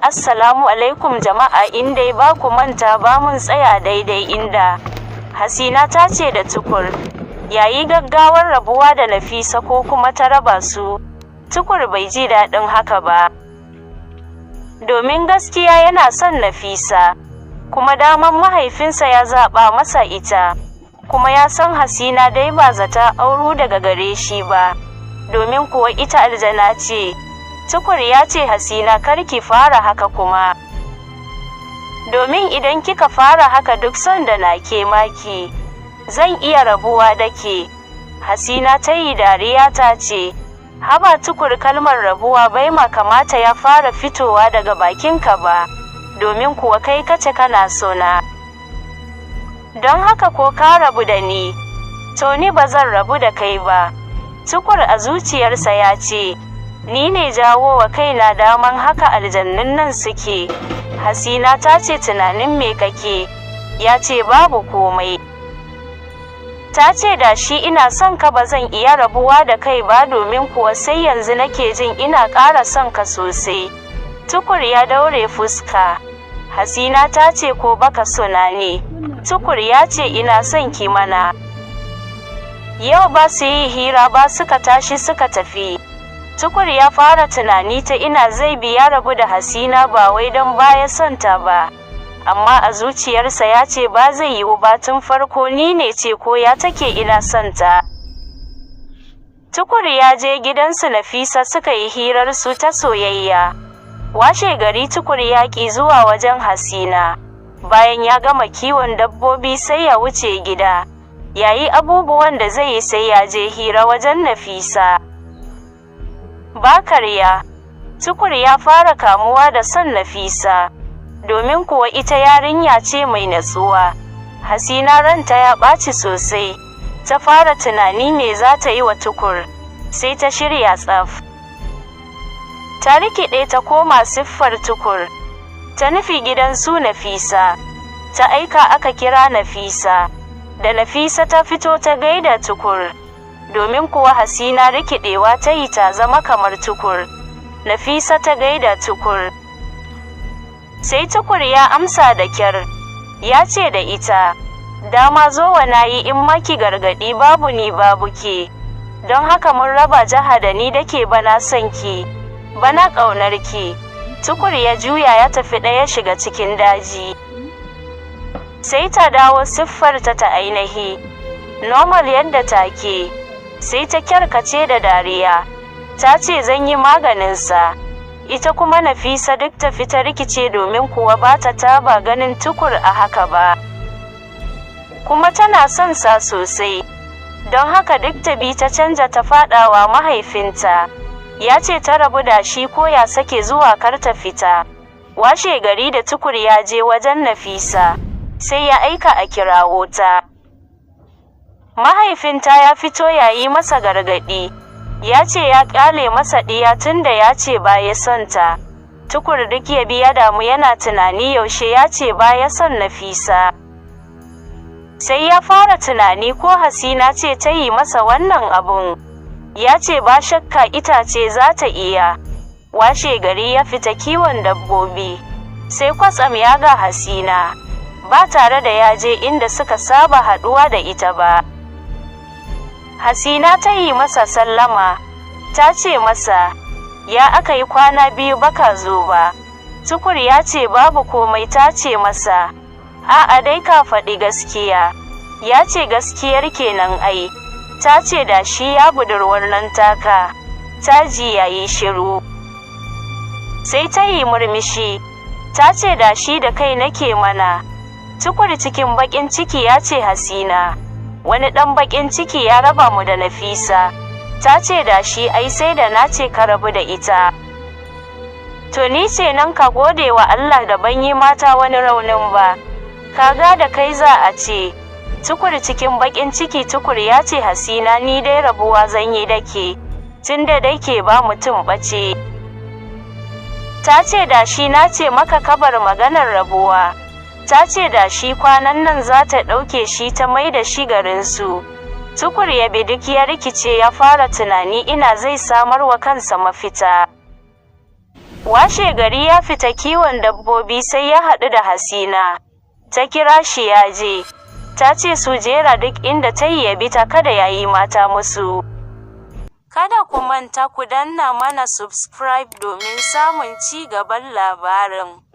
Assalamu alaikum jama'a, inda ba ku manta ba mun tsaya daidai inda Hasina ta ce da Tukur yayi gaggawar rabuwa da Nafisa ko kuma ta raba su. Tukur bai ji daɗin haka ba, domin gaskiya yana son Nafisa, kuma daman mahaifinsa ya zaɓa masa ita, kuma ya san Hasina dai ba zata auru daga gare shi ba, domin kuwa ita aljana ce. Tukur ya ce Hasina kar ki fara haka kuma, domin idan kika fara haka duk son da na ke maki, zan iya rabuwa da ke. Hasina ta yi dariya ta ce, haba Tukur, kalmar rabuwa bai ma kamata ya fara fitowa daga bakinka ba, domin kuwa kai kace kana sona. Don haka ko ka rabu da ni, to ni ba zan rabu da kai ba. Tukur a zuciyarsa ya ce, ni ne jawo wa kaina daman haka aljannun nan suke. Hasina ta ce tunanin me kake? Ya ce babu komai. Ta ce da shi ina son ka ba zan iya rabuwa da kai ba, domin kuwa sai yanzu nake jin ina ƙara son ka sosai. Tukur ya daure fuska. Hasina ta ce ko baka sona ne? Tukur ya ce ina son ki mana. Yau ba su yi hira ba, suka tashi suka tafi. Tukur ya fara tunani ta ina zai biya rabu da Hasina, ba wai don baya son ta ba, amma a zuciyarsa ya ce ba zai yiwu ba, tun farko ni ne ce ko ya take ina son ta. Tukur ya je gidansu Nafisa suka yi hirar su ta soyayya. Washe gari Tukur ya ƙi zuwa wajen Hasina. Bayan ya gama kiwon dabbobi sai ya wuce gida. Yayi abubuwan da zai yi sai ya je hira wajen Nafisa. Ba karya, Tukur ya fara kamuwa da son Nafisa, domin kuwa ita yarinya ce mai natsuwa. Hasina ranta ya ɓaci sosai, ta fara tunani me za ta yi wa Tukur, sai ta shirya tsaf. Ta rikide ta koma siffar Tukur, ta nufi gidan su Nafisa, ta aika aka kira Nafisa. Da Nafisa ta fito ta gaida Tukur, domin kuwa Hasina rikidewa ta yi ta zama kamar Tukur. Nafisa ta gaida Tukur, sai Tukur ya amsa da kyar, ya ce da ita, dama zowa na yi in maki gargadi, babu ni babu ke, don haka mun raba jaha da ni da ke, bana son ki, bana ƙaunar ki. Tukur ya juya ya tafi ɗaya shiga cikin daji. Sai ta dawo siffarta ta ainihi, normal yadda take. Sai ta kyarkace da dariya, ta ce zan yi maganinsa. Ita kuma Nafisa duk ta fita rikice, domin kuwa ba ta taba ganin Tukur a haka ba, kuma tana son sa sosai, don haka duk ta bi ta canja ta faɗawa mahaifinta. Ya ce ta rabu da shi ko ya sake zuwa kar ta fita. Washe gari da Tukur ya je wajen Nafisa, sai ya aika a kirawo ta. Mahaifinta ya fito ya yi masa gargaɗi, ya ce ya ƙyale masa ɗiya tunda ya ce ba ya son ta. Tukur duk ya bi ya damu, yana tunani yaushe ya ce ba ya son Nafisa. Sai ya fara tunani ko Hasina ce ta yi masa wannan abun. Ya ce ba shakka ita ce za ta iya. Washe gari ya fita kiwon dabbobi, sai kwatsam ya ga Hasina, ba tare da ya je inda suka saba haɗuwa da ita ba. Hasina ta yi masa sallama, ta ce masa, ya aka yi kwana biyu baka zo ba? Tukur ya ce babu komai. Ta ce masa, a'a dai ka faɗi gaskiya. Ya ce gaskiyar kenan ai. Ta ce da shi ya budurwar nan taka. Ta ji yayi shiru, sai ta yi murmushi, ta ce da shi da kai nake mana. Tukur cikin baƙin ciki ya ce Hasina, wani ɗan baƙin ciki ya raba mu da Nafisa. Ta ce da shi ai sai da na ce ka rabu da ita. To ni ce nan ka gode wa Allah da ban yi mata wani raunin ba. Kaga da kai za a ce. Tukur cikin baƙin ciki Tukur ya ce Hasina, ni dai rabuwa zan yi da ke, tunda dai ke ba mutum ɓace. Ta ce da shi na ce maka kabar maganar rabuwa. Ta ce da shi kwanan nan za ta ɗauke shi ta mai da shi garinsu. Tukur ya bi duk ya rikice, ya fara tunani ina zai samar wa kansa mafita. Washe gari ya fita kiwon dabbobi sai ya haɗu da Hasina. Ta kira shi ya je. Ta ce su jera duk inda ta yi ya bi ta kada ya yi mata musu. Kada ku manta ku danna mana subscribe domin samun ci gaban labarin.